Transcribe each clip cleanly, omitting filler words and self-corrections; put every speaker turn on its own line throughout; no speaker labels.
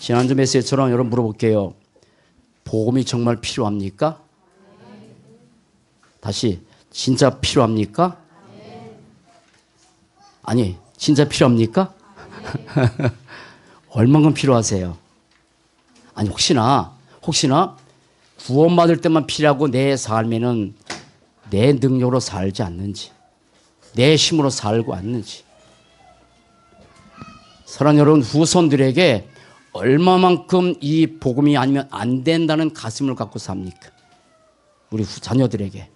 지난주 메시지처럼 여러분 물어볼게요. 복음이 정말 필요합니까? 다시, 진짜 필요합니까? 아니, 진짜 필요합니까? 얼만큼 필요하세요? 아니, 혹시나 구원받을 때만 필요하고 내 삶에는 내 능력으로 살지 않는지, 내 힘으로 살고 않는지. 사랑하는 여러분, 후손들에게 얼마만큼 이 복음이 아니면 안 된다는 가슴을 갖고 삽니까? 우리 자녀들에게.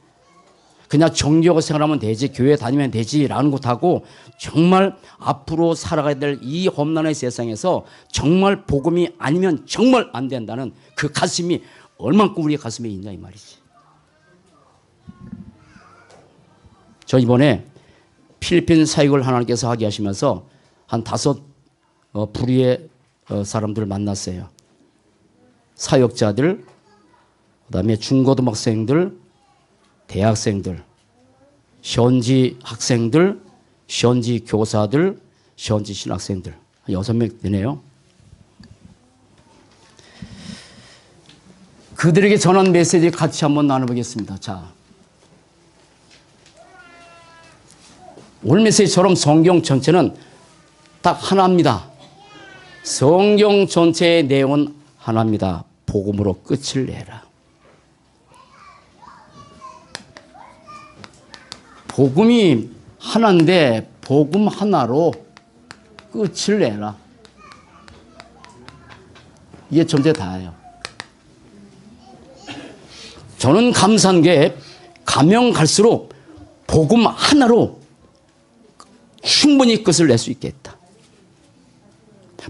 그냥 정기하고 생활하면 되지, 교회 다니면 되지라는 것하고 정말 앞으로 살아가야 될 이 험난한 세상에서 정말 복음이 아니면 정말 안 된다는 그 가슴이 얼만큼 우리 가슴에 있냐 이 말이지. 저 이번에 필리핀 사역을 하나님께서 하게 하시면서 한 5 부류의 사람들을 만났어요. 사역자들, 그다음에 중고등학생들, 대학생들, 현지 학생들, 현지 교사들, 현지 신학생들, 6명 되네요. 그들에게 전한 메시지 같이 한번 나눠보겠습니다. 자, 오늘 메시지처럼 성경 전체는 딱 하나입니다. 성경 전체의 내용은 하나입니다. 복음으로 끝을 내라. 복음이 하나인데 복음 하나로 끝을 내라. 이게 전체 다예요. 저는 감사한 게 가면 갈수록 복음 하나로 충분히 끝을 낼 수 있겠다.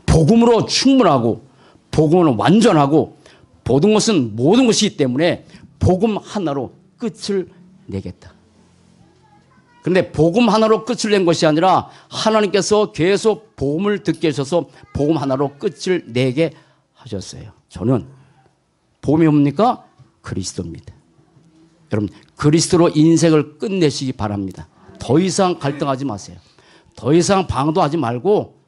복음으로 충분하고 복음으로 완전하고 모든 것은 모든 것이기 때문에 복음 하나로 끝을 내겠다. 그런데 복음 하나로 끝을 낸 것이 아니라 하나님께서 계속 복음을 듣게 하셔서 복음 하나로 끝을 내게 하셨어요. 저는 복음이 뭡니까? 그리스도입니다. 여러분, 그리스도로 인생을 끝내시기 바랍니다. 더 이상 갈등하지 마세요. 더 이상 방도하지 말고,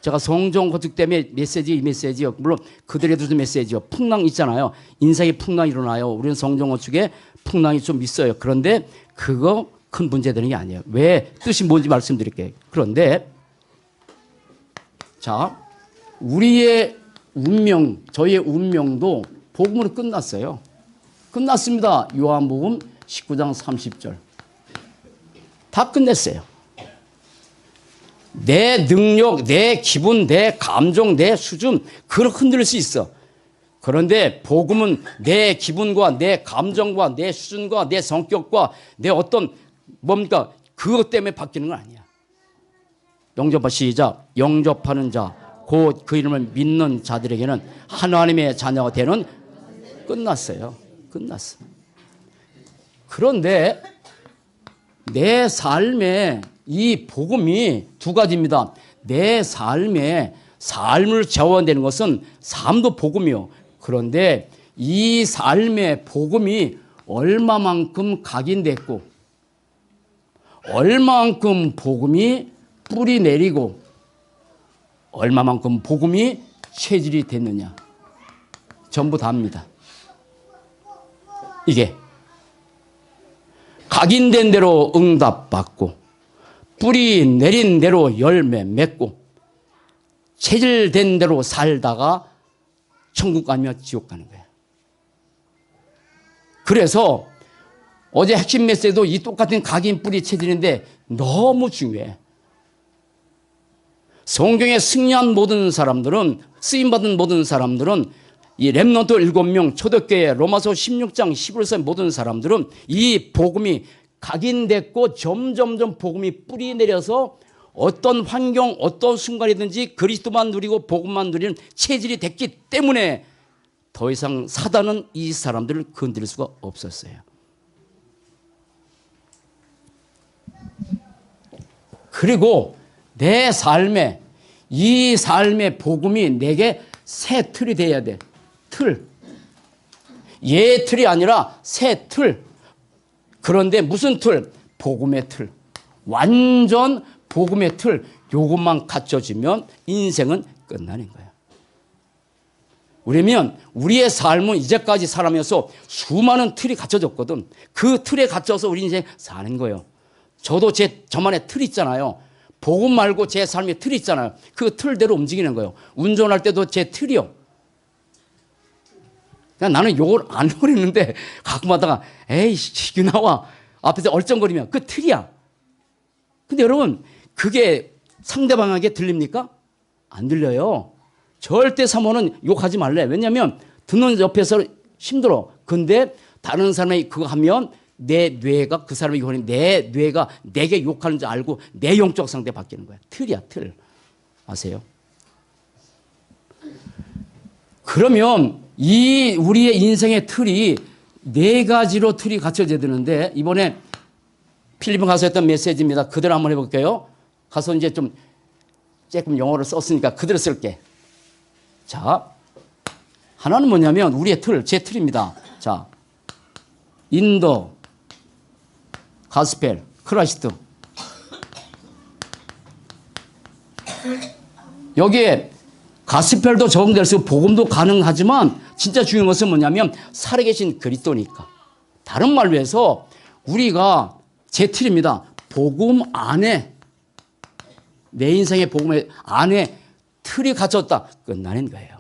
제가 성경 거듭 때문에 이 메시지요. 물론 그들에도 메시지요. 풍랑 있잖아요. 인생에 풍랑이 일어나요. 우리는 성경 건축에 풍랑이 좀 있어요. 그런데 그거 큰 문제 되는 게 아니에요. 왜? 뜻이 뭔지 말씀드릴게요. 그런데 자, 우리의 운명, 저희의 운명도 복음으로 끝났어요. 끝났습니다. 요한복음 19장 30절. 다 끝냈어요. 내 능력, 내 기분, 내 감정, 내 수준, 그걸 흔들 수 있어. 그런데 복음은 내 기분과 내 감정과 내 수준과 내 성격과 내 어떤 뭡니까? 그것 때문에 바뀌는 건 아니야. 영접하 시작. 영접하는 자, 곧 그 이름을 믿는 자들에게는 하나님의 자녀가 되는 끝났어요. 끝났어. 그런데 내 삶에 이 복음이 2가지입니다. 내 삶에 삶을 재원되는 것은 삶도 복음이요. 그런데 이 삶의 복음이 얼마만큼 각인됐고 얼마만큼 복음이 뿌리 내리고 얼마만큼 복음이 체질이 됐느냐. 전부 다입니다. 이게 각인된 대로 응답받고 뿌리 내린 대로 열매 맺고 체질된 대로 살다가 천국 가면 지옥 가는 거예요. 그래서 어제 핵심 메시지도 이 똑같은 각인 뿌리 체질인데 너무 중요해. 성경에 승리한 모든 사람들은, 쓰임받은 모든 사람들은, 이 렘넌트 7명, 초대교회, 로마서 16장 11절 모든 사람들은 이 복음이 각인됐고 점점점 복음이 뿌리 내려서 어떤 환경, 어떤 순간이든지 그리스도만 누리고 복음만 누리는 체질이 됐기 때문에 더 이상 사단은 이 사람들을 건드릴 수가 없었어요. 그리고 내 삶에, 이 삶의 복음이 내게 새 틀이 돼야 돼. 틀. 예 틀이 아니라 새 틀. 그런데 무슨 틀? 복음의 틀. 완전 복음의 틀. 요것만 갖춰지면 인생은 끝나는 거야. 왜냐면 우리의 삶은 이제까지 살아면서 수많은 틀이 갖춰졌거든. 그 틀에 갇혀서 우리 인생 사는 거예요. 저도 저만의 틀이 있잖아요. 복음 말고 제 삶의 틀이 있잖아요. 그 틀대로 움직이는 거예요. 운전할 때도 제 틀이요. 그냥 나는 욕을 안 그랬는데 가끔 하다가 에이씨 이게 나와 앞에서 얼쩡거리면 그 틀이야. 근데 여러분 그게 상대방에게 들립니까? 안 들려요. 절대 사모는 욕하지 말래. 왜냐하면 듣는 옆에서 힘들어. 근데 다른 사람이 그거 하면 내 뇌가 그 사람이 이거 하니 내 뇌가 내게 욕하는 줄 알고 내 영적 상태 바뀌는 거야. 틀이야 틀. 아세요? 그러면 이 우리의 인생의 틀이 네 가지로 틀이 갖춰져야 되는데 이번에 필리핀 가서 했던 메시지입니다. 그대로 한번 해볼게요. 가서 이제 좀 조금 영어를 썼으니까 그대로 쓸게. 자, 하나는 뭐냐면 우리의 틀, 제 틀입니다. 자, 인도, 가스펠, 크라이스트. 여기에 가스펠도 적용될 수 있고 복음도 가능하지만 진짜 중요한 것은 뭐냐면 살아계신 그리스도니까. 다른 말로 해서 우리가 제 틀입니다. 복음 안에 내 인생의 복음 안에 틀이 갖췄다. 끝나는 거예요.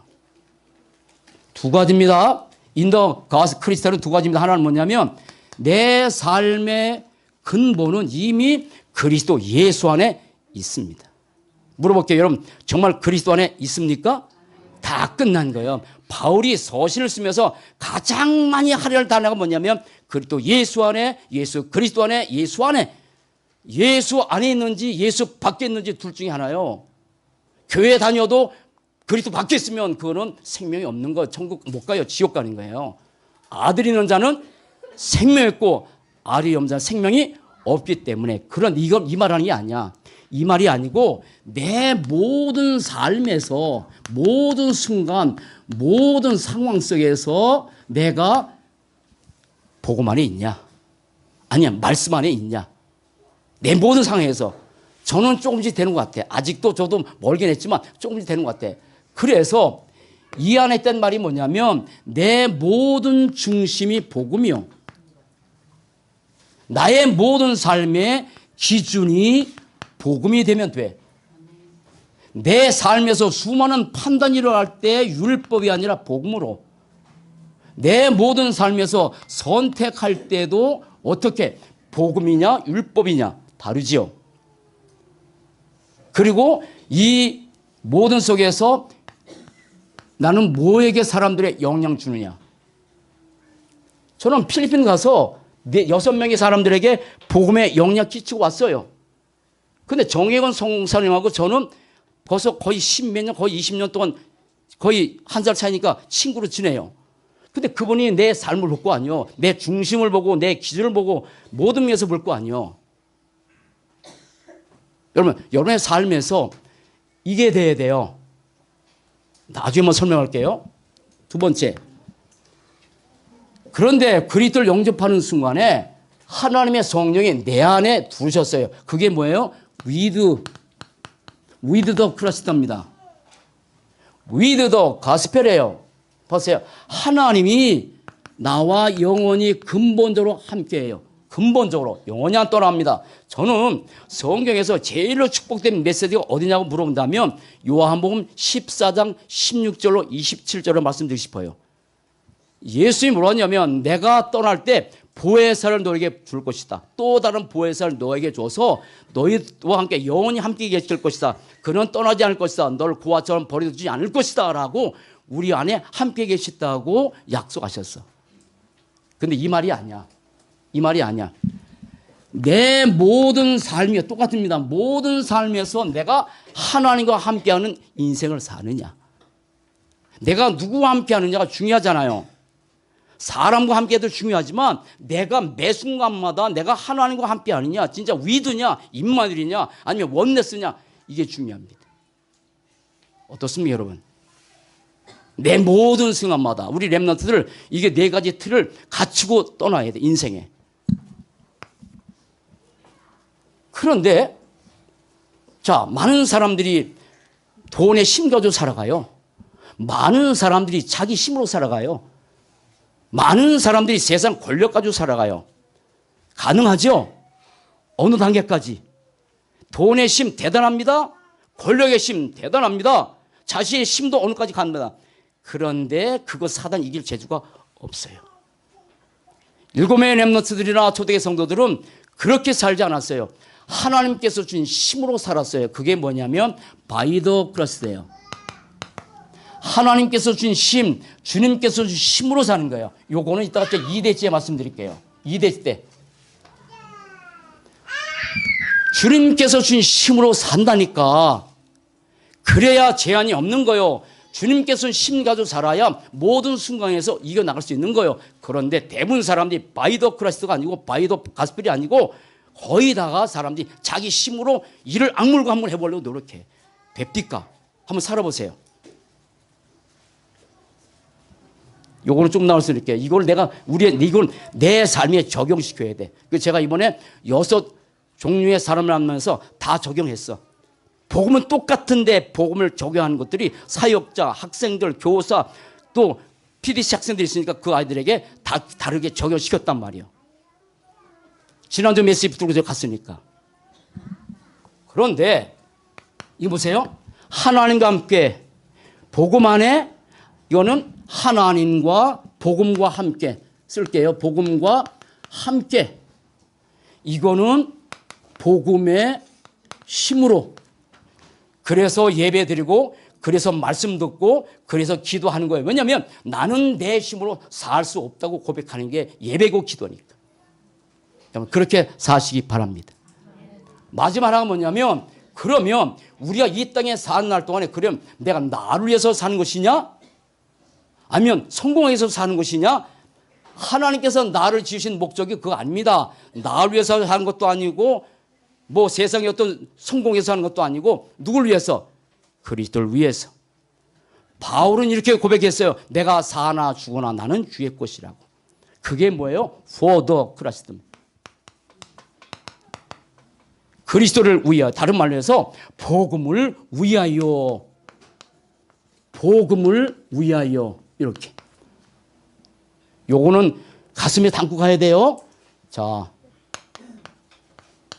두 가지입니다. 인더 가스 크리스탈은 두 가지입니다. 하나는 뭐냐면 내 삶의 근본은 이미 그리스도 예수 안에 있습니다. 물어볼게요. 여러분 정말 그리스도 안에 있습니까? 다 끝난 거예요. 바울이 서신을 쓰면서 가장 많이 하려는 단어가 뭐냐면 그리스도 예수 안에, 예수 그리스도 안에, 예수 안에. 예수 안에 있는지 예수 밖에 있는지 둘 중에 하나요. 교회 다녀도 그리스도 밖에 있으면 그거는 생명이 없는 거. 천국 못 가요. 지옥 가는 거예요. 아들이 있는 자는 생명이 있고 아들이 없는 자는 생명이 없기 때문에 그런 이 말하는 게 아니야. 이 말이 아니고 내 모든 삶에서 모든 순간 모든 상황 속에서 내가 복음 안에 있냐 아니야 말씀 안에 있냐 내 모든 상황에서 저는 조금씩 되는 것 같아. 아직도 저도 멀긴 했지만 조금씩 되는 것 같아. 그래서 이 안에 있던 말이 뭐냐면 내 모든 중심이 복음이요. 나의 모든 삶의 기준이 복음이 되면 돼. 내 삶에서 수많은 판단이 일어날 때 율법이 아니라 복음으로. 내 모든 삶에서 선택할 때도 어떻게 복음이냐 율법이냐 다르지요. 그리고 이 모든 속에서 나는 뭐에게 사람들의 영향 주느냐. 저는 필리핀 가서 6명의 사람들에게 복음의 영향 끼치고 왔어요. 근데 정혜건 성사님하고 저는 벌써 거의 10몇 년, 거의 20년 동안 거의 한 살 차이니까 친구로 지내요. 근데 그분이 내 삶을 볼 거 아니요. 내 중심을 보고 내 기준을 보고 모든 면에서 볼 거 아니요. 여러분, 여러분의 삶에서 이게 돼야 돼요. 나중에 한번 설명할게요. 두 번째. 그런데 그리스도를 영접하는 순간에 하나님의 성령이 내 안에 두셨어요. 그게 뭐예요? with the Christ입니다. with the gospel이에요. 보세요. 하나님이 나와 영원히 근본적으로 함께해요. 근본적으로 영원히 안 떠납니다. 저는 성경에서 제일로 축복된 메시지가 어디냐고 물어본다면 요한복음 14장 16절로 27절을 말씀드리고 싶어요. 예수님이 뭐라 하냐면 내가 떠날 때 보혜사를 너에게 줄 것이다. 또 다른 보혜사를 너에게 줘서 너희와 함께 영원히 함께 계실 것이다. 그는 떠나지 않을 것이다. 널 고아처럼 버려두지 않을 것이다. 라고 우리 안에 함께 계시다고 약속하셨어. 근데 이 말이 아니야. 이 말이 아니야. 내 모든 삶이 똑같습니다. 모든 삶에서 내가 하나님과 함께하는 인생을 사느냐. 내가 누구와 함께하느냐가 중요하잖아요. 사람과 함께해도 중요하지만 내가 매 순간마다 내가 하나님과 함께하느냐, 진짜 위드냐, 임마누엘이냐, 아니면 원네스냐, 이게 중요합니다. 어떻습니까, 여러분? 내 모든 순간마다 우리 렘넌트들 이게 네 가지 틀을 갖추고 떠나야 돼, 인생에. 그런데 자, 많은 사람들이 돈에 심겨져 살아가요. 많은 사람들이 자기 힘으로 살아가요. 많은 사람들이 세상 권력 가지고 살아가요. 가능하죠? 어느 단계까지? 돈의 힘 대단합니다. 권력의 힘 대단합니다. 자신의 힘도 어느까지 갑니다. 그런데 그거 사단 이길 재주가 없어요. 일곱의 렘넌트들이나 초대교회 성도들은 그렇게 살지 않았어요. 하나님께서 준 힘으로 살았어요. 그게 뭐냐면 by the grace예요. 하나님께서 준 힘, 주님께서 준 힘으로 사는 거예요. 요거는 이따가 2대째 말씀드릴게요. 2대 때. 주님께서 준 힘으로 산다니까. 그래야 제한이 없는 거예요. 주님께서 힘 가지고 살아야 모든 순간에서 이겨나갈 수 있는 거예요. 그런데 대부분 사람들이 바이더 크라이스트가 아니고 바이더 가스펠이 아니고 거의 다가 사람들이 자기 힘으로 이를 악물고 한번 해보려고 노력해. 됩니까? 한번 살아보세요. 요거는 좀 나올 수 있게. 이걸 이걸 내 삶에 적용시켜야 돼. 그래서 제가 이번에 6 종류의 사람을 만나면서 다 적용했어. 복음은 똑같은데 복음을 적용하는 것들이 사역자, 학생들, 교사, 또 PDC 학생들이 있으니까 그 아이들에게 다 다르게 적용시켰단 말이에요. 지난주 메시지 들고 갔으니까. 그런데 이거 보세요. 하나님과 함께 복음 안에 이거는 하나님과 복음과 함께 쓸게요. 복음과 함께. 이거는 복음의 힘으로. 그래서 예배 드리고 그래서 말씀 듣고 그래서 기도하는 거예요. 왜냐하면 나는 내 힘으로 살 수 없다고 고백하는 게 예배고 기도니까. 그렇게 사시기 바랍니다. 마지막 하나가 뭐냐면 그러면 우리가 이 땅에 사는 날 동안에 그럼 내가 나를 위해서 사는 것이냐? 아니면 성공하기 위해서 사는 것이냐? 하나님께서 나를 지으신 목적이 그거 아닙니다. 나를 위해서 사는 것도 아니고 뭐 세상의 어떤 성공해서 하는 것도 아니고 누굴 위해서? 그리스도를 위해서. 바울은 이렇게 고백했어요. 내가 사나 죽으나 나는 주의 것이라고. 그게 뭐예요? For the Christ. 그리스도를 위하여. 다른 말로 해서 복음을 위하여. 복음을 위하여. 이렇게. 요거는 가슴에 담고 가야 돼요. 자,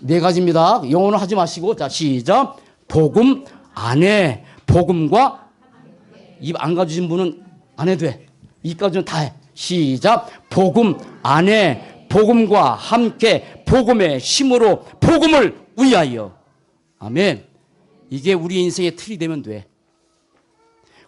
4가지입니다. 영어는 하지 마시고. 자, 시작. 복음 안에. 복음과 입 안 가주신 분은 안 해도 돼. 입까지는 다 해. 시작. 복음 안에. 복음과 함께. 복음의 힘으로. 복음을 위하여. 아멘. 이게 우리 인생의 틀이 되면 돼.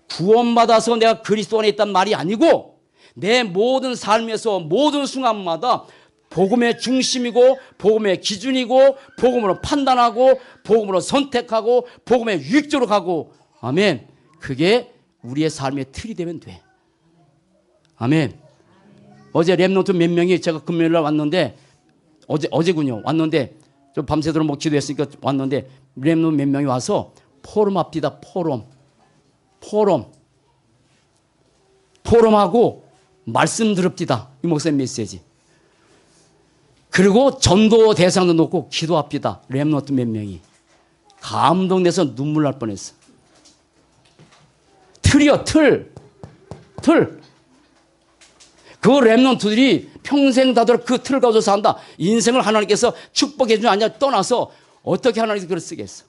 구원받아서 내가 그리스도 안에 있단 말이 아니고 내 모든 삶에서 모든 순간마다 복음의 중심이고 복음의 기준이고 복음으로 판단하고 복음으로 선택하고 복음의 유익적으로 가고. 아멘. 그게 우리의 삶의 틀이 되면 돼. 아멘. 어제 렘넌트 몇 명이 제가 금요일날 왔는데 어제군요. 왔는데 좀 밤새도록 뭐 기도했으니까 왔는데 렘넌트 몇 명이 와서 포럼 합시다. 포럼하고 말씀 들읍시다. 이 목사님 메시지. 그리고 전도 대상도 놓고 기도합시다. 렘넌트 몇 명이. 감동돼서 눈물 날 뻔했어. 틀이요, 틀. 그 렘넌트들이 평생 다들 그 틀을 가지고 산다. 인생을 하나님께서 축복해 주지 않냐 떠나서 어떻게 하나님께서 그걸 쓰겠어.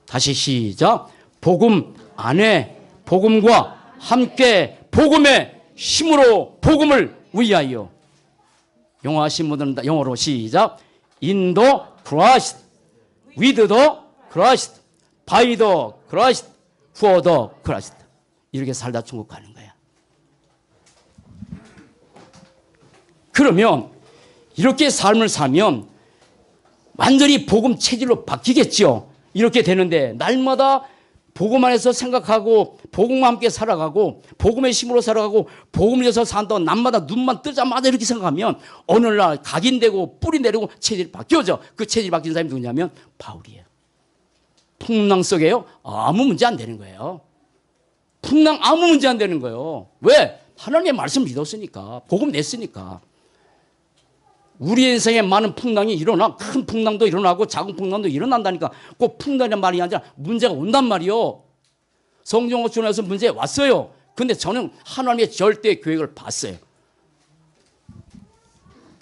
다시 시작. 복음 안에 복음과 함께 복음의 힘으로 복음을 위하여. 영어 하신 분들은 영어로 시작. In the Christ, with the Christ, by the Christ, for the Christ. 이렇게 살다 천국 가는 거야. 그러면 이렇게 삶을 살면 완전히 복음 체질로 바뀌겠죠. 이렇게 되는데 날마다 복음 안에서 생각하고 복음과 함께 살아가고 복음의 힘으로 살아가고 복음을 위해서 산다고 날마다 눈만 뜨자마자 이렇게 생각하면 어느 날 각인되고 뿌리 내리고 체질이 바뀌어져. 그 체질이 바뀐 사람이 누구냐면 바울이에요. 풍랑 속에요. 아무 문제 안 되는 거예요. 풍랑 아무 문제 안 되는 거예요. 왜? 하나님의 말씀 믿었으니까. 복음 냈으니까. 우리 인생에 많은 풍랑이 일어나. 큰 풍랑도 일어나고 작은 풍랑도 일어난다니까. 꼭 풍랑이란 말이 아니라 문제가 온단 말이요. 성경어촌에서 문제 왔어요. 근데 저는 하나님의 절대 계획을 봤어요.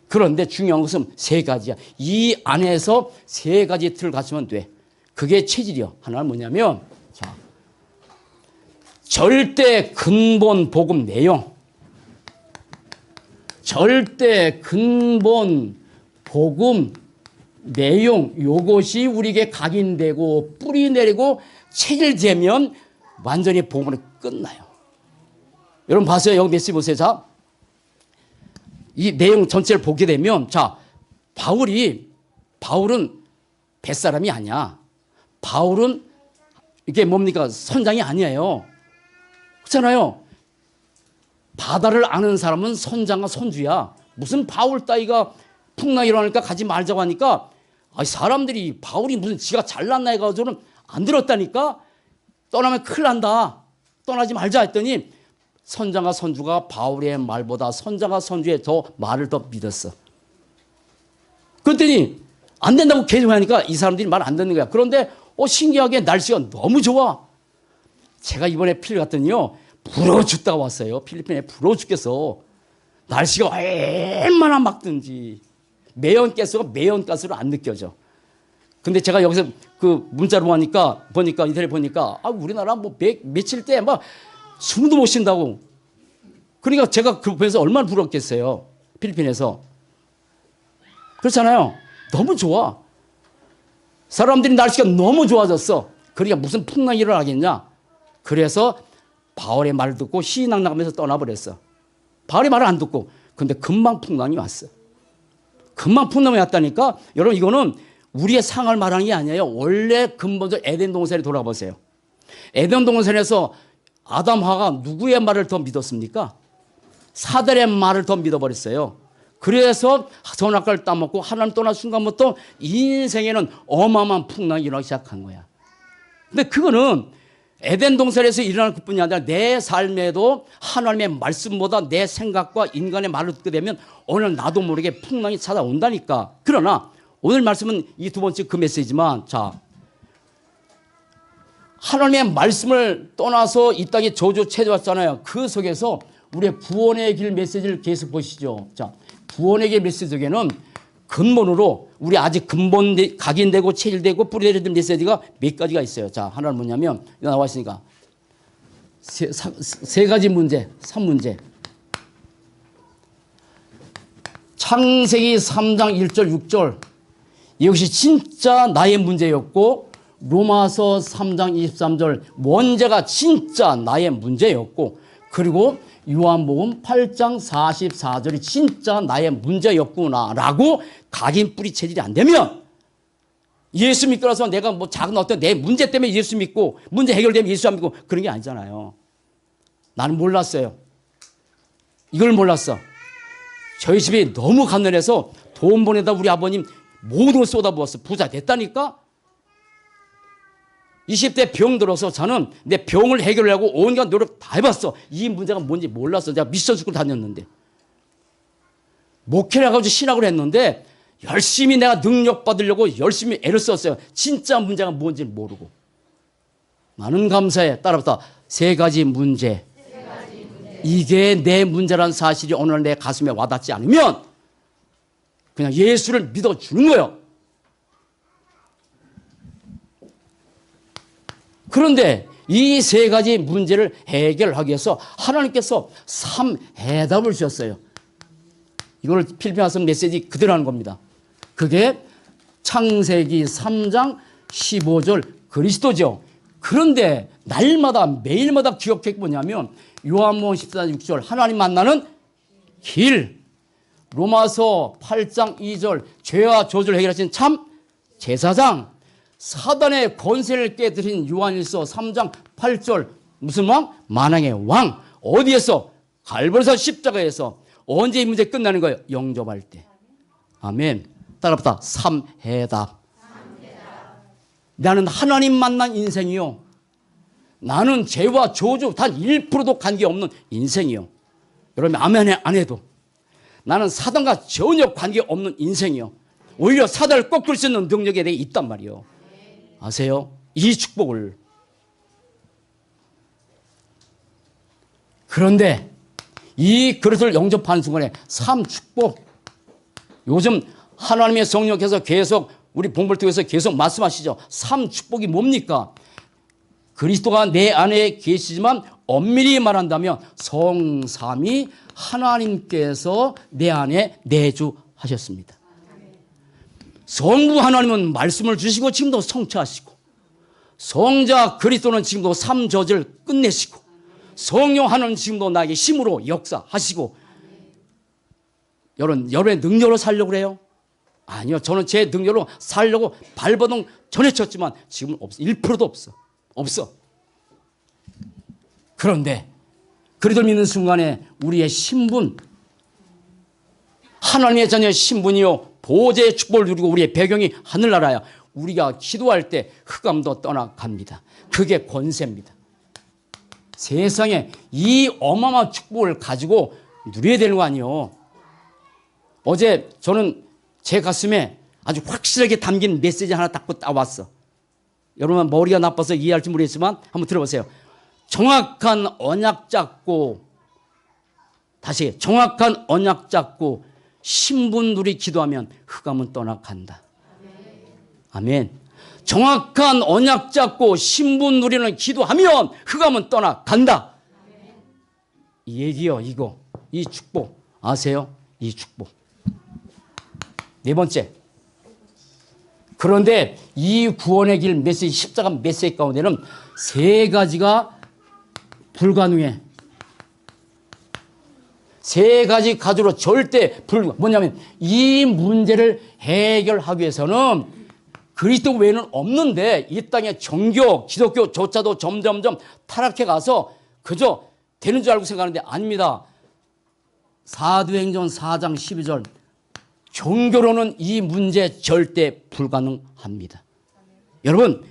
그런데 중요한 것은 세 가지야. 이 안에서 세 가지 틀을 갖추면 돼. 그게 체질이요. 하나는 뭐냐면, 자, 절대 근본 복음 내용. 절대 근본 복음 내용. 요것이 우리에게 각인되고 뿌리 내리고 체질되면 완전히 복음은 끝나요. 여러분 봤어요? 여기 메시지 보세요. 자, 이 내용 전체를 보게 되면, 자, 바울은 뱃사람이 아니야. 바울은 이게 뭡니까? 선장이 아니에요. 그렇잖아요. 바다를 아는 사람은 선장과 선주야. 무슨 바울 따위가 풍랑이 일어나니까 가지 말자고 하니까, 사람들이 바울이 무슨 지가 잘났나 해가지고는 안 들었다니까. 떠나면 큰일 난다. 떠나지 말자 했더니 선장과 선주가 바울의 말보다 선장과 선주의 더 말을 더 믿었어. 그랬더니 안 된다고 계속 하니까 이 사람들이 말 안 듣는 거야. 그런데 신기하게 날씨가 너무 좋아. 제가 이번에 필리핀 갔더니요, 부러워 죽다가 왔어요. 필리핀에 부러워 죽겠어. 날씨가 얼마나 막든지 매연가스가 매연가스로 안 느껴져. 근데 제가 여기서 그 문자로 보니까 이태리 보니까 우리나라 뭐 며칠 때 막 숨도 못 쉰다고. 그러니까 제가 그 보면서 얼마나 부럽겠어요. 필리핀에서. 그렇잖아요. 너무 좋아. 사람들이 날씨가 너무 좋아졌어. 그러니까 무슨 풍랑이 일어나겠냐. 그래서 바울의 말을 듣고 희낙나가면서 떠나버렸어. 바울의 말을 안 듣고. 근데 금방 풍랑이 왔어. 금방 풍랑이 왔다니까. 여러분 이거는 우리의 상을 말하는 게 아니에요. 원래 근본적 에덴 동산에 돌아보세요. 에덴 동산에서 아담 하와가 누구의 말을 더 믿었습니까? 사단의 말을 더 믿어버렸어요. 그래서 선악과를 따먹고 하나님 떠난 순간부터 인생에는 어마어마한 풍랑이 일어나기 시작한 거야. 근데 그거는 에덴 동산에서 일어나는 것뿐이 아니라 내 삶에도 하나님의 말씀보다 내 생각과 인간의 말을 듣게 되면 오늘 나도 모르게 풍랑이 찾아온다니까. 그러나 오늘 말씀은 이 두 번째 그 메시지만, 자, 하나님의 말씀을 떠나서 이 땅에 저주 체제왔잖아요. 그 속에서 우리의 구원의 길 메시지를 계속 보시죠. 자, 구원의 길 메시지 속에는 근본으로 우리 아직 근본 각인되고 체질되고 뿌리내리는 메시지가 몇 가지가 있어요. 자, 하나는 뭐냐면 나와 있으니까 세 가지 문제, 3문제. 창세기 3장 1절 6절 이것이 진짜 나의 문제였고, 로마서 3장 23절 원죄가 진짜 나의 문제였고, 그리고 요한복음 8장 44절이 진짜 나의 문제였구나라고 각인 뿌리 체질이 안 되면, 예수 믿고 나서 내가 뭐 작은 어떤 내 문제 때문에 예수 믿고 문제 해결되면 예수 안 믿고 그런 게 아니잖아요. 나는 몰랐어요. 이걸 몰랐어. 저희 집이 너무 가난해서 돈 보내다 우리 아버님 모든 걸 쏟아부었어. 부자 됐다니까. 20대 병 들어서 저는 내 병을 해결하려고 온갖 노력 다 해봤어. 이 문제가 뭔지 몰랐어. 제가 미션 스쿨 다녔는데. 목회를 해가지고 신학을 했는데 열심히 내가 능력 받으려고 열심히 애를 썼어요. 진짜 문제가 뭔지 모르고. 나는 감사해. 따라붙어. 세 가지 문제. 이게 내 문제라는 사실이 오늘 내 가슴에 와닿지 않으면 그냥 예수를 믿어주는 거예요. 그런데 이 세 가지 문제를 해결하기 위해서 하나님께서 3해답을 주셨어요. 이걸 필리핀 와서 메시지 그대로 하는 겁니다. 그게 창세기 3장 15절 그리스도죠. 그런데 날마다 매일마다 기억해 뭐냐면 요한복음 14장 6절 하나님 만나는 길, 로마서 8장 2절 죄와 저주를 해결하신 참 제사장, 사단의 권세를 깨뜨린 요한일서 3장 8절 무슨 왕? 만왕의 왕. 어디에서? 갈보리산 십자가에서. 언제 이 문제 끝나는 거예요? 영접할 때. 아멘. 따라붙다. 3해답. 나는 하나님 만난 인생이요. 나는 죄와 저주 단 1%도 관계없는 인생이요. 여러분 아멘 안 해도 나는 사단과 전혀 관계없는 인생이요. 오히려 사단을 꺾을 수 있는 능력이 내게 있단 말이요. 아세요? 이 축복을. 그런데 이 그릇을 영접하는 순간에 삶 축복. 요즘 하나님의 성령께서 계속 우리 본부를 통해서 계속 말씀하시죠. 삶 축복이 뭡니까? 그리스도가 내 안에 계시지만 엄밀히 말한다면 성삼위 하나님께서 내 안에 내주하셨습니다. 성부 하나님은 말씀을 주시고 지금도 성취하시고, 성자 그리스도는 지금도 삶 저지를 끝내시고, 성령 하나님은 지금도 나에게 힘으로 역사하시고. 여러분의 능력으로 살려고 그래요? 아니요. 저는 제 능력으로 살려고 발버둥 전에 쳤지만 지금은 없어. 1%도 없어. 없어. 그런데 그리스도 믿는 순간에 우리의 신분, 하나님의 자녀의 신분이요, 보호자의 축복을 누리고 우리의 배경이 하늘나라야. 우리가 기도할 때 흑암도 떠나갑니다. 그게 권세입니다. 세상에 이 어마어마한 축복을 가지고 누려야 되는 거 아니에요. 어제 저는 제 가슴에 아주 확실하게 담긴 메시지 하나 딱 따왔어. 여러분 머리가 나빠서 이해할지 모르겠지만 한번 들어보세요. 정확한 언약 잡고, 다시 정확한 언약 잡고 신분 누리 기도하면 흑암은 떠나간다. 아멘. 정확한 언약 잡고 신분 누리는 기도하면 흑암은 떠나간다. 이 얘기요, 이거. 이 축복 아세요? 이 축복. 네 번째. 그런데 이 구원의 길 메시지, 십자가 메시지 가운데는 세 가지가 불가능해. 세 가지 가지로 절대 뭐냐면 이 문제를 해결하기 위해서는 그리스도 외에는 없는데, 이 땅의 종교, 기독교조차도 점점점 타락해 가서 그저 되는 줄 알고 생각하는데 아닙니다. 사도행전 4장 12절. 종교로는 이 문제 절대 불가능합니다. 여러분,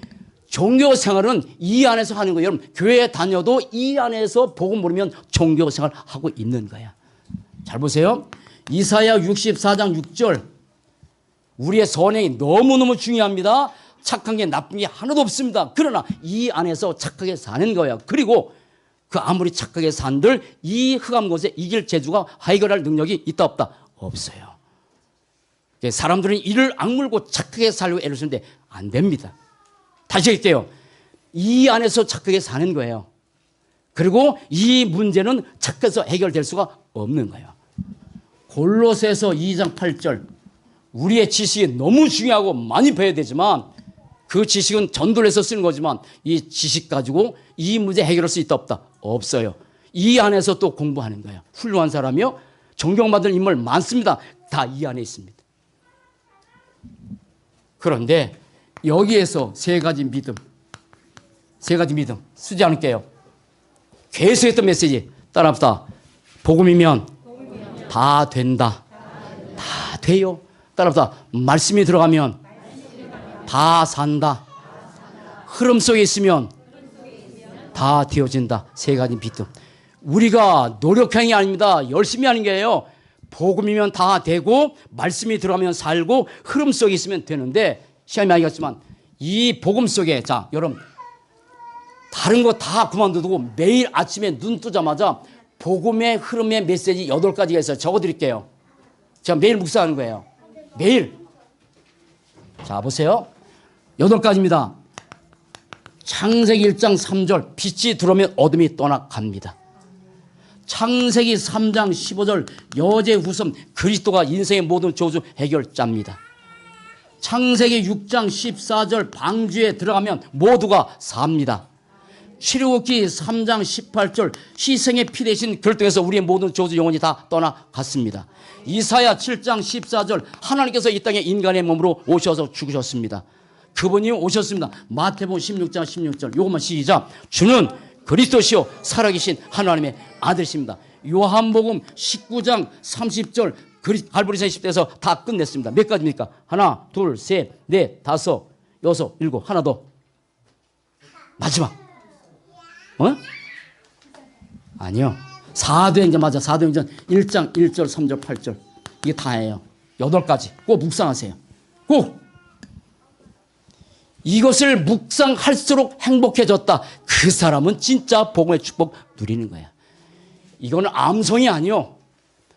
종교 생활은 이 안에서 하는 거예요. 여러분, 교회 다녀도 이 안에서 복음 모르면 종교 생활 하고 있는 거야. 잘 보세요. 이사야 64장 6절. 우리의 선행이 너무너무 중요합니다. 착한 게 나쁜 게 하나도 없습니다. 그러나 이 안에서 착하게 사는 거예요. 그리고 그 아무리 착하게 산들 이 흑암 곳에 이길 재주가 해결할 능력이 있다 없다? 없어요. 사람들은 이를 악물고 착하게 살려고 애를 쓰는데 안 됩니다. 다시 할게요. 이 안에서 착하게 사는 거예요. 그리고 이 문제는 착해서 해결될 수가 없는 거예요. 골로새서 2장 8절. 우리의 지식이 너무 중요하고 많이 배워야 되지만 그 지식은 전도해서 쓰는 거지만 이 지식 가지고 이 문제 해결할 수 있다 없다? 없어요. 이 안에서 또 공부하는 거예요. 훌륭한 사람이요, 존경받을 인물 많습니다. 다 이 안에 있습니다. 그런데 여기에서 세 가지 믿음 쓰지 않을게요. 계속 했던 메시지 따라합시다. 복음이면 다 된다. 다 돼요. 따라합시다. 말씀이 들어가면 다 산다. 흐름 속에 있으면 다 되어진다. 세 가지 믿음. 우리가 노력형이 아닙니다. 열심히 하는 게예요. 복음이면 다 되고 말씀이 들어가면 살고 흐름 속에 있으면 되는데, 시간이 많이 갔지만 이 복음 속에, 자 여러분, 다른 거 다 그만두고 매일 아침에 눈 뜨자마자 복음의 흐름의 메시지 8가지가 있어요. 적어드릴게요. 제가 매일 묵상하는 거예요. 매일. 자 보세요. 8가지입니다. 창세기 1장 3절. 빛이 들어오면 어둠이 떠나갑니다. 창세기 3장 15절. 여제 후손 그리스도가 인생의 모든 저주 해결자입니다. 창세기 6장 14절. 방주에 들어가면 모두가 삽니다. 출애굽기 3장 18절. 희생의 피 대신 결정해서 우리의 모든 저주 영혼이 다 떠나갔습니다. 이사야 7장 14절. 하나님께서 이 땅에 인간의 몸으로 오셔서 죽으셨습니다. 그분이 오셨습니다. 마태복음 16장 16절. 이것만 시작. 주는 그리스도시요 살아계신 하나님의 아들이십니다. 요한복음 19장 30절. 갈보리산 10대에서 다 끝냈습니다. 몇 가지입니까? 하나, 둘, 셋, 넷, 다섯, 여섯, 일곱. 하나 더. 마지막. 아니요. 사도행전 맞아. 사도행전 1장 1절 3절 8절. 이게 다예요. 8가지. 꼭 묵상하세요. 꼭. 이것을 묵상할수록 행복해졌다. 그 사람은 진짜 복음의 축복 누리는 거야. 이거는 암송이 아니요.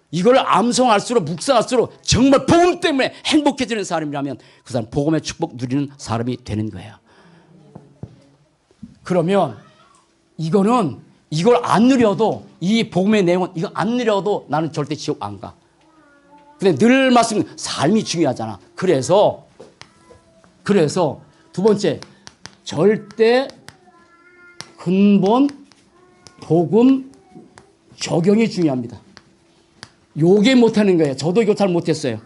이걸 암송할수록 묵상할수록 정말 복음 때문에 행복해지는 사람이라면 그 사람 복음의 축복 누리는 사람이 되는 거예요. 그러면 이걸 안 누려도 이 복음의 내용은 이거 안 누려도 나는 절대 지옥 안 가. 근데 늘 말씀 삶이 중요하잖아. 그래서 두 번째 절대 근본 복음 적용이 중요합니다. 요게 못하는 거예요. 저도 이거 잘 못했어요.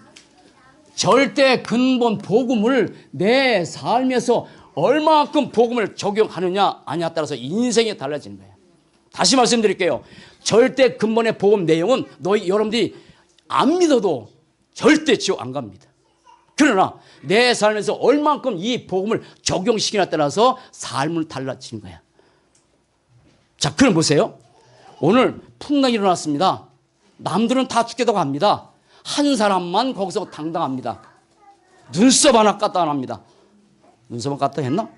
절대 근본 복음을 내 삶에서 얼마만큼 복음을 적용하느냐 아니냐에 따라서 인생이 달라지는 거예요. 다시 말씀드릴게요. 절대 근본의 복음 내용은 여러분들이 안 믿어도 절대 지옥 안 갑니다. 그러나 내 삶에서 얼만큼 이 복음을 적용시키냐에 따라서 삶을 달라지는 거야. 자, 그럼 보세요. 오늘 풍랑이 일어났습니다. 남들은 다 죽게도 갑니다. 한 사람만 거기서 당당합니다. 눈썹 하나 까딱 안 합니다. 눈썹은 까딱 했나?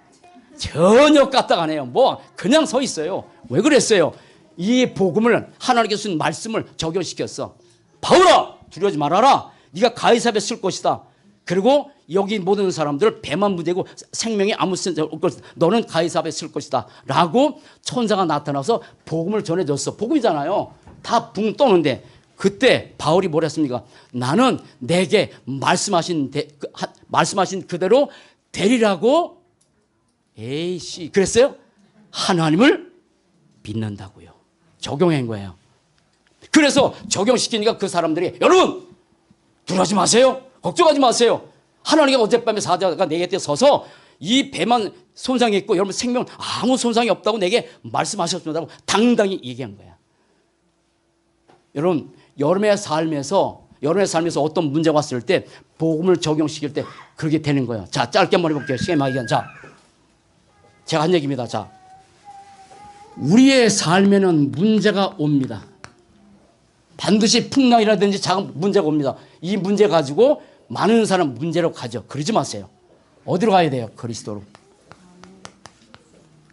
전혀 까딱 안 해요. 그냥 서 있어요. 왜 그랬어요? 이 복음을 하나님께서 주신 말씀을 적용시켰어. 바울아, 두려워하지 말아라. 네가 가이사랴에 쓸 것이다. 그리고 여기 모든 사람들 배만 부대고 생명이 아무 쓸 것이다. 너는 가이사랴에 쓸 것이다. 라고 천사가 나타나서 복음을 전해줬어. 복음이잖아요. 다 붕 떠는데 그때 바울이 뭐라 했습니까? 나는 내게 말씀하신 그대로 되리라고 에이씨 그랬어요? 하나님을 믿는다고요. 적용한 거예요. 그래서 적용시키니까 그 사람들이 여러분 두려워하지 마세요. 걱정하지 마세요. 하나님이 어젯밤에 사자가 내 곁에 서서 이 배만 손상이 있고 여러분 생명 아무 손상이 없다고 내게 말씀하셨다고 당당히 얘기한 거야. 여러분 여러분의 삶에서 어떤 문제가 왔을 때 복음을 적용시킬 때 그렇게 되는 거예요. 자, 짧게 한번 해볼게요. 시간이 많이 간. 자, 제가 한 얘기입니다. 자, 우리의 삶에는 문제가 옵니다. 반드시 풍랑이라든지 작은 문제가 옵니다. 이 문제 가지고 많은 사람 문제로 가죠. 그러지 마세요. 어디로 가야 돼요? 그리스도로.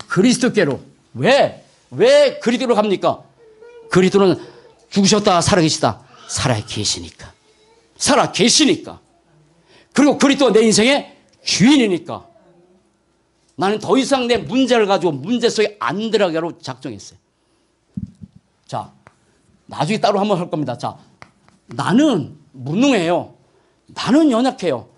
그리스도께로. 왜 그리스도로 갑니까? 그리스도는 죽으셨다 살아계시다. 살아계시니까. 살아계시니까. 그리고 그리스도가 내 인생의 주인이니까. 나는 더 이상 내 문제를 가지고 문제 속에 안 들어가기로 작정했어요. 자, 나중에 따로 한번 할 겁니다. 자, 나는 무능해요. 나는 연약해요.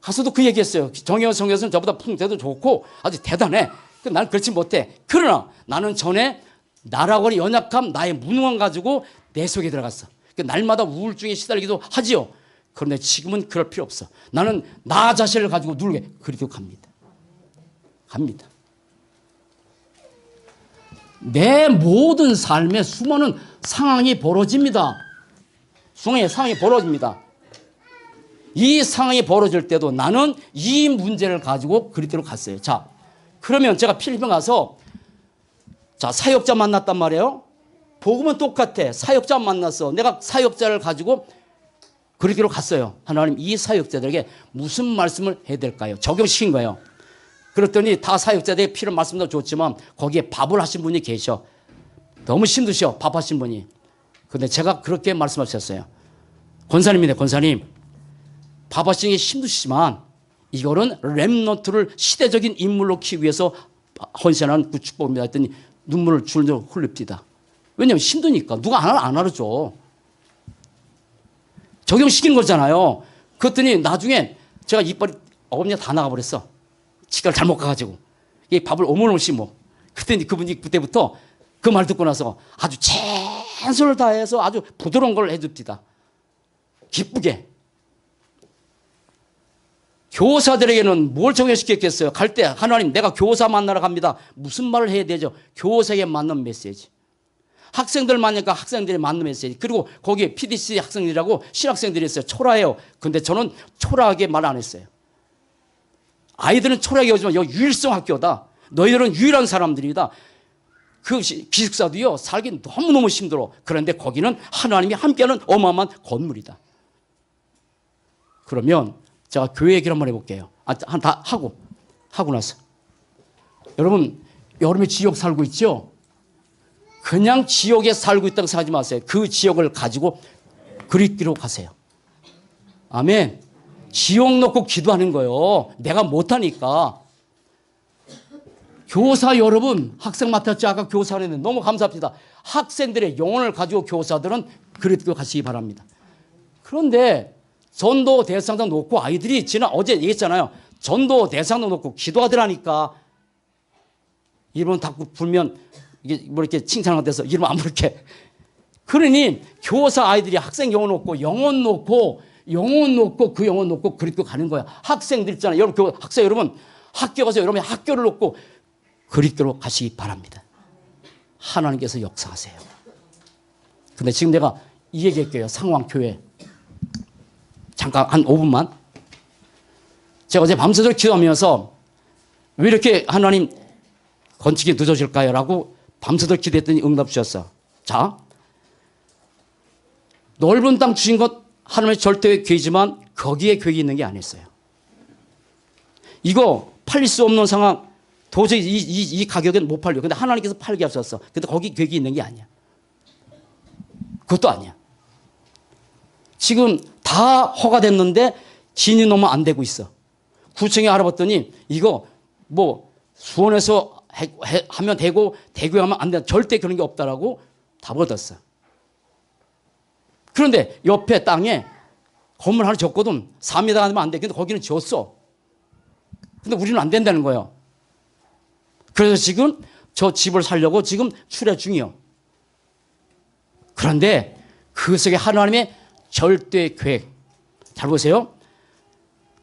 가서도 그 얘기했어요. 정혜원 성교사는 저보다 풍대도 좋고 아주 대단해. 나는 그렇지 못해. 그러나 나는 전에 나라고 하는 연약함, 나의 무능함 가지고 내 속에 들어갔어. 날마다 우울증에 시달리기도 하지요. 그런데 지금은 그럴 필요 없어. 나는 나 자신을 가지고 누르게 그리도 갑니다. 내 모든 삶에 수많은 상황이 벌어집니다. 상황이 벌어집니다. 이 상황이 벌어질 때도 나는 이 문제를 가지고 그리스도로 갔어요. 자, 그러면 제가 필리핀 가서 자, 사역자 만났단 말이에요. 복음은 똑같아. 사역자 만났어. 내가 사역자를 가지고 그리스도로 갔어요. 하나님, 이 사역자들에게 무슨 말씀을 해야 될까요? 적용시킨 거예요. 그랬더니 다 사역자들의 필요한 말씀도 좋지만 거기에 밥을 하신 분이 계셔. 너무 힘드셔. 밥 하신 분이. 근데 제가 그렇게 말씀하셨어요. 권사님이네, 권사님. 밥 하시는 게 힘드시지만 이거는 렘넌트를 시대적인 인물로 키우기 위해서 헌신하는 그 축복입니다. 했더니 눈물을 줄줄 흘립니다. 왜냐하면 힘드니까. 누가 안 알아줘. 적용시키는 거잖아요. 그랬더니 나중에 제가 이빨이 어금니가 다 나가버렸어. 치과를 잘못 가가지고. 이 밥을 오물오물 씹어. 그랬더니 그분이 그때부터 그 말 듣고 나서 아주 최선을 다해서 아주 부드러운 걸 해줍니다. 기쁘게. 교사들에게는 뭘 적용시켰겠어요? 갈 때 하나님 내가 교사 만나러 갑니다. 무슨 말을 해야 되죠? 교사에게 맞는 메시지. 학생들 만나니까 학생들이 맞는 메시지. 그리고 거기에 PDC 학생들이라고 신학생들이 있어요. 초라해요. 근데 저는 초라하게 말 안 했어요. 아이들은 초라하게 오지만 여기 유일성 학교다. 너희들은 유일한 사람들이다. 그 기숙사도요 살기 너무너무 힘들어. 그런데 거기는 하나님이 함께하는 어마어마한 건물이다. 그러면 제가 교회 얘기를 한번 해볼게요. 다 하고 나서. 여러분, 여름에 지옥 살고 있죠? 그냥 지옥에 살고 있다고 생각하지 마세요. 그 지옥을 가지고 그리스도로 가세요. 아멘. 지옥 놓고 기도하는 거예요. 내가 못하니까. 교사 여러분, 학생 맡았죠? 아까 교사를 했는데 너무 감사합니다. 학생들의 영혼을 가지고 교사들은 그리스도로 가시기 바랍니다. 그런데 전도 대상도 놓고 아이들이 어제 얘기했잖아요. 전도 대상도 놓고 기도하더라니까. 이름 딱 불면 이게 뭐 이렇게 칭찬을 돼서 이름 안 부를게. 그러니 교사 아이들이 학생 영혼 놓고 그 영혼 놓고 그리스도 가는 거야. 학생들 있잖아요. 여러분 학생 여러분 학교 가서 여러분 학교를 놓고 그리스도로 가시기 바랍니다. 하나님께서 역사하세요. 근데 지금 내가 이 얘기할게요. 상황교회. 잠깐 한 5분만. 제가 어제 밤새도록 기도하면서 왜 이렇게 하나님 건축이 늦어질까요? 라고 밤새도록 기도했더니 응답 주셨어. 자, 넓은 땅 주신 것 하나님의 절대의 계획이지만 거기에 계획이 있는 게 아니었어요. 이거 팔릴 수 없는 상황, 도저히 이 가격은 못 팔려. 근데 하나님께서 팔게 하셨어. 근데 거기 계획이 있는 게 아니야. 그것도 아니야. 지금 다 허가됐는데 진이 너무 안 되고 있어. 구청에 알아봤더니 이거 뭐 수원에서 하면 되고 대구에 하면 안 돼. 절대 그런 게 없다라고 답을 얻었어. 그런데 옆에 땅에 건물 하나 졌거든. 4m 하면 안 돼. 근데 거기는 지었어. 근데 우리는 안 된다는 거예요. 그래서 지금 저 집을 살려고 지금 출애 중이요. 그런데 그 속에 하나님의 절대 계획. 잘 보세요.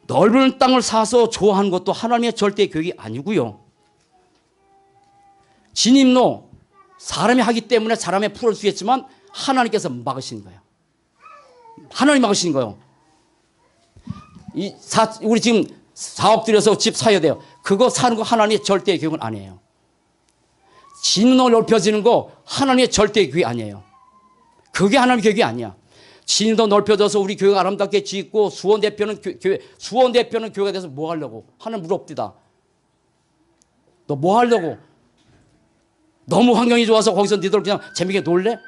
넓은 땅을 사서 좋아하는 것도 하나님의 절대 계획이 아니고요. 진입로 사람이 하기 때문에 사람이 풀을 수 있지만 하나님께서 막으신 거예요. 하나님 막으신 거예요. 우리 지금 사업 들여서 집 사야 돼요. 그거 사는 거 하나님의 절대 계획은 아니에요. 진로 넓혀지는 거 하나님의 절대 계획이 아니에요. 그게 하나님의 계획이 아니야. 진도 넓혀져서 우리 교회가 아름답게 짓고 수원 대표는 교회가 돼서 뭐 하려고? 하나님 물어봅니다. 너 뭐 하려고? 너무 환경이 좋아서 거기서 니들 그냥 재미있게 놀래?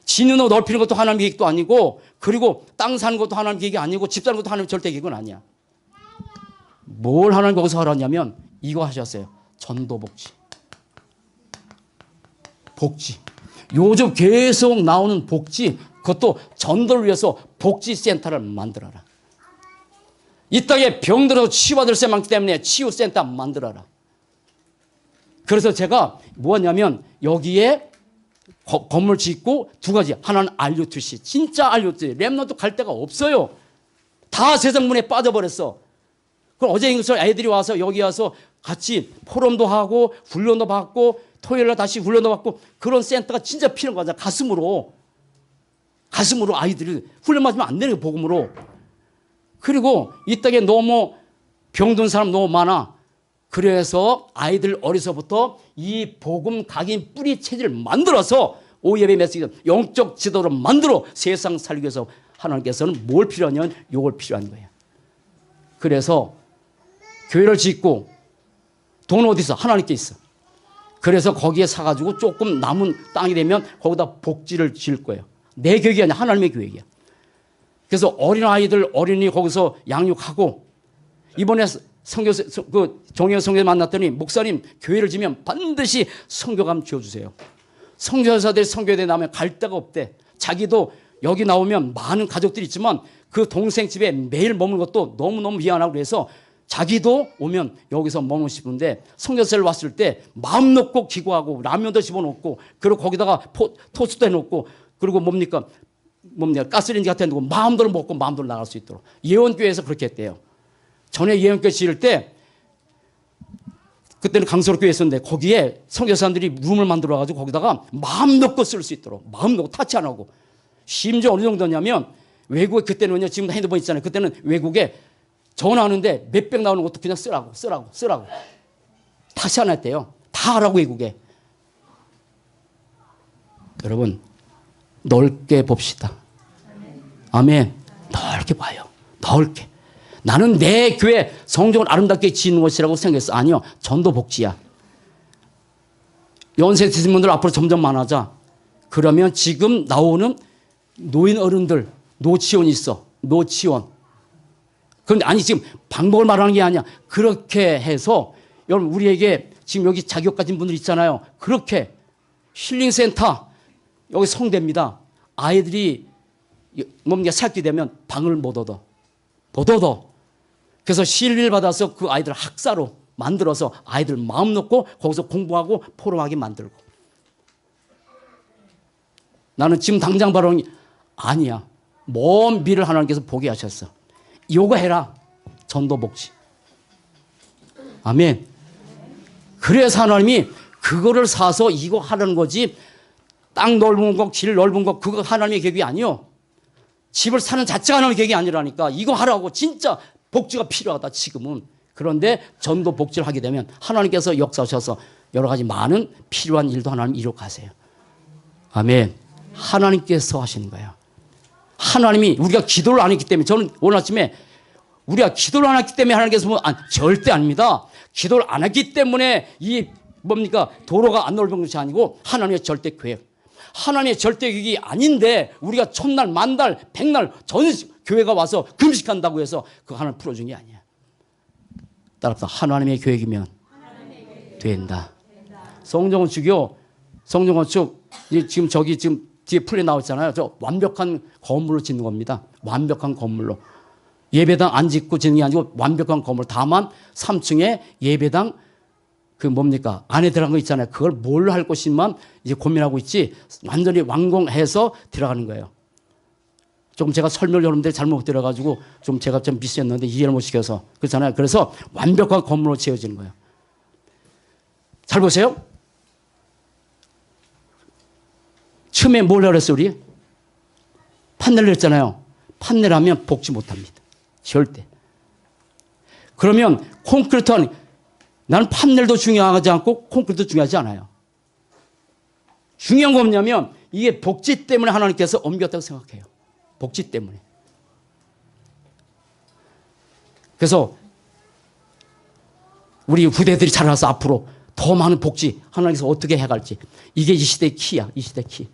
진으로 넓히는 것도 하나님 계획도 아니고, 그리고 땅 사는 것도 하나님 계획이 아니고, 집 사는 것도 하나님 절대 계획은 아니야. 뭘 하나님 거기서 하라냐면 이거 하셨어요. 전도복지. 복지. 요즘 계속 나오는 복지, 그것도 전도를 위해서 복지센터를 만들어라. 이 땅에 병들어서 치유받을 수 많기 때문에 치유센터 만들어라. 그래서 제가 뭐냐면 여기에 건물 짓고 두 가지. 하나는 RUTC. 진짜 RUTC. 랩런트 갈 데가 없어요. 다 세상 문에 빠져버렸어. 그럼 어제 애들이 와서 여기 와서 같이 포럼도 하고 훈련도 받고 토요일날 다시 훈련도 받고 그런 센터가 진짜 필요한 거잖아. 가슴으로 아이들이 훈련 맞으면 안 되는 거예요. 복음으로. 그리고 이 땅에 너무 병든 사람 너무 많아. 그래서 아이들 어려서부터 이 복음 각인 뿌리 체질을 만들어서 오예배 메시지 영적 지도를 만들어 세상 살기 위해서 하나님께서는 뭘 필요하냐면 요걸 필요한 거예요. 그래서 교회를 짓고 돈 어디 있어? 하나님께 있어. 그래서 거기에 사가지고 조금 남은 땅이 되면 거기다 복지를 지을 거예요. 내 계획이 아니야. 하나님의 계획이야. 그래서 어린아이들 어린이 거기서 양육하고 이번에 종영 성교사 만났더니 목사님 교회를 지면 반드시 성교감 지어주세요. 성교사들이 성교대에 나오면 갈 데가 없대. 자기도 여기 나오면 많은 가족들이 있지만 그 동생 집에 매일 머무는 것도 너무너무 미안하고 그래서 자기도 오면 여기서 머무고 싶은데 성교사를 왔을 때 마음 놓고 기도하고 라면도 집어넣고 그리고 거기다가 토스도 해놓고 그리고 뭡니까 가스레인지 같은 데 놓고 마음대로 먹고 마음대로 나갈 수 있도록 예원교회에서 그렇게 했대요. 전에 예언교회 지을 때 그때는 강서로교회 있었는데 거기에 선교사님들이 룸을 만들어가지고 거기다가 마음 놓고 쓸 수 있도록 마음 놓고 타치 안 하고 심지어 어느 정도냐면 외국에 그때는요 지금 핸드폰 있잖아요. 그때는 외국에 전화하는데 몇백 나오는 것도 그냥 쓰라고 타치 안 했대요. 다 하라고 외국에. 여러분 넓게 봅시다. 아멘. 넓게 봐요. 넓게. 나는 내 교회 성경을 아름답게 지은 것이라고 생각했어. 아니요. 전도 복지야. 연세 드신 분들 앞으로 점점 많아져. 그러면 지금 나오는 노인 어른들, 노치원이 있어. 노치원. 그런데 아니 지금 방법을 말하는 게 아니야. 그렇게 해서 여러분 우리에게 지금 여기 자격 가진 분들 있잖아요. 그렇게 힐링센터 여기 성대입니다. 아이들이 뭡니까 살게 되면 방을 못 얻어. 못 얻어. 그래서 실비를 받아서 그 아이들 학사로 만들어서 아이들 마음 놓고 거기서 공부하고 포럼하게 만들고. 나는 지금 당장 바로 아니야. 먼 미래를 하나님께서 보게 하셨어. 요거 해라. 전도복지. 아멘. 그래서 하나님이 그거를 사서 이거 하라는 거지. 땅 넓은 거, 길 넓은 거 그거 하나님의 계획이 아니요. 집을 사는 자체가 하나님의 계획이 아니라니까. 이거 하라고. 진짜 복지가 필요하다 지금은. 그런데 전도복지를 하게 되면 하나님께서 역사하셔서 여러 가지 많은 필요한 일도 하나님 이루어 가세요. 아멘. 하나님께서 하시는 거예요. 하나님이 우리가 기도를 안 했기 때문에 저는 오늘 아침에 우리가 기도를 안 했기 때문에 하나님께서 뭐 절대 아닙니다. 기도를 안 했기 때문에 이 뭡니까 도로가 안 넓은 것이 아니고 하나님의 절대 계획. 하나님의 절대 계획이 아닌데 우리가 천날 만달 백날 전 교회가 와서 금식한다고 해서 그거 하나님 풀어준 게 아니야. 따라서 하나님의 계획이면 된다. 성정건축이요. 성정건축 지금 저기 지금 뒤에 플레이 나왔잖아요. 저 완벽한 건물로 짓는 겁니다. 완벽한 건물로. 예배당 안 짓고 짓는 게 아니고 완벽한 건물. 다만 3층에 예배당 그 뭡니까 안에 들어간 거 있잖아요. 그걸 뭘로 할 것인만 이제 고민하고 있지 완전히 완공해서 들어가는 거예요. 조금 제가 설명을 여러분들이 잘못 들어가지고 좀 제가 좀 미스했는데 이해를 못 시켜서 그렇잖아요. 그래서 완벽한 건물로 지어지는 거예요. 잘 보세요. 처음에 뭘 그랬어요 우리? 판넬을 했잖아요. 판넬하면 복지 못합니다. 절대. 그러면 콘크리트는 나는 판넬도 중요하지 않고 콘크리트도 중요하지 않아요. 중요한 거 뭐냐면 이게 복지 때문에 하나님께서 옮겼다고 생각해요. 복지 때문에. 그래서 우리 후대들이 자라서 앞으로 더 많은 복지 하나님께서 어떻게 해갈지 이게 이 시대의 키야. 이 시대의 키.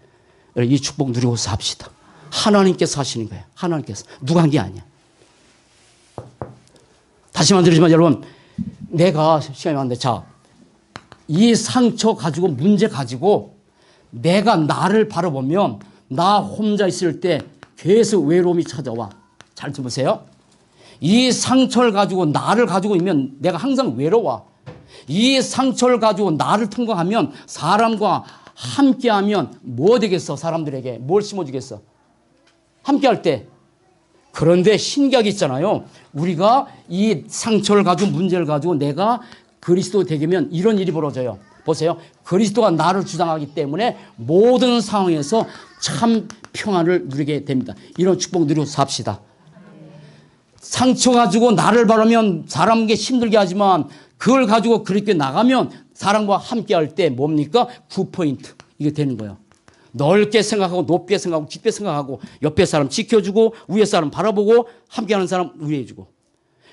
이 축복 누리고 삽시다. 하나님께서 하시는 거예요. 하나님께서. 누가 한 게 아니야. 다시 말드리지만 여러분 내가 시간이 많은데 자, 이 상처 가지고 문제 가지고 내가 나를 바라보면 나 혼자 있을 때 계속 외로움이 찾아와. 잘 들으세요. 이 상처를 가지고 나를 가지고 있으면 내가 항상 외로워. 이 상처를 가지고 나를 통과하면 사람과 함께하면 뭐 되겠어? 사람들에게 뭘 심어주겠어? 함께할 때. 그런데 신기하게 있잖아요. 우리가 이 상처를 가지고 문제를 가지고 내가 그리스도 되면 이런 일이 벌어져요. 보세요. 그리스도가 나를 주장하기 때문에 모든 상황에서 참 평안을 누리게 됩니다. 이런 축복 누리고 삽시다. 상처 가지고 나를 바라면 사람에게 힘들게 하지만 그걸 가지고 그렇게 나가면 사람과 함께 할 때 뭡니까? 9포인트. 이게 되는 거예요. 넓게 생각하고 높게 생각하고 깊게 생각하고 옆에 사람 지켜주고 위에 사람 바라보고 함께하는 사람 위해주고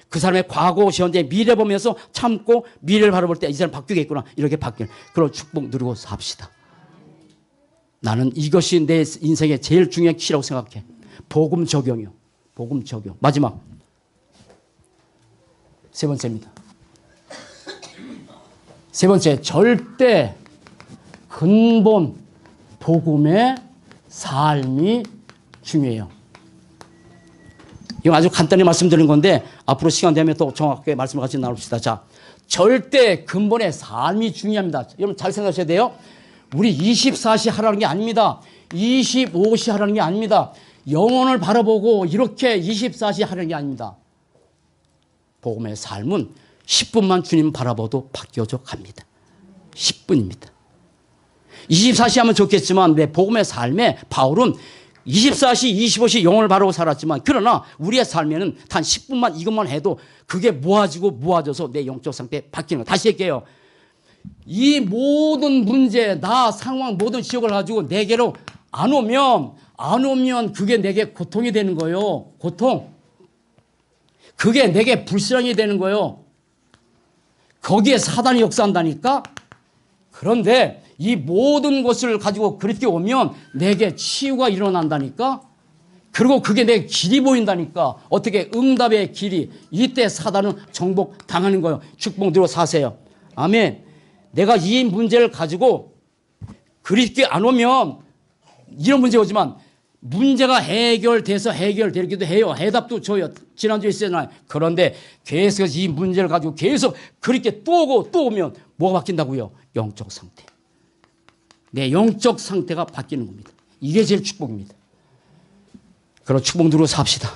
그 사람의 과거, 현재, 미래 보면서 참고 미래를 바라볼 때 이 사람 바뀌겠구나 이렇게 바뀌는 그런 축복 누리고 삽시다. 나는 이것이 내 인생의 제일 중요한 키라고 생각해. 복음 적용이요. 복음 적용. 마지막 세 번째입니다. 세 번째 절대 근본 복음의 삶이 중요해요. 이거 아주 간단히 말씀드린 건데 앞으로 시간 되면 또 정확하게 말씀을 같이 나눕시다. 자, 절대 근본의 삶이 중요합니다. 여러분 잘 생각하셔야 돼요. 우리 24시 하라는 게 아닙니다. 25시 하라는 게 아닙니다. 영혼을 바라보고 이렇게 24시 하라는 게 아닙니다. 복음의 삶은 10분만 주님 바라봐도 바뀌어져 갑니다. 10분입니다. 24시 하면 좋겠지만 내 복음의 삶에 바울은 24시, 25시 영혼을 바라고 살았지만 그러나 우리의 삶에는 단 10분만 이것만 해도 그게 모아져서 내 영적 상태 바뀌는 거예요. 다시 할게요. 이 모든 문제, 나 상황, 모든 지역을 가지고 내게로 안 오면 안 오면 그게 내게 고통이 되는 거예요. 고통. 그게 내게 불쌍히 되는 거예요. 거기에 사단이 역사한다니까. 그런데 이 모든 것을 가지고 그렇게 오면 내게 치유가 일어난다니까. 그리고 그게 내 길이 보인다니까. 어떻게 응답의 길이. 이때 사단은 정복 당하는 거예요. 축복 누려 사세요. 아멘. 내가 이 문제를 가지고 그렇게 안 오면 이런 문제 오지만 문제가 해결돼서 해결되기도 해요. 해답도 줘요. 지난주에 있었잖아요. 그런데 계속해서 이 문제를 가지고 계속 그렇게 또 오고 또 오면 뭐가 바뀐다고요? 영적 상태. 내 영적 상태가 바뀌는 겁니다. 이게 제일 축복입니다. 그럼 축복 누려 삽시다.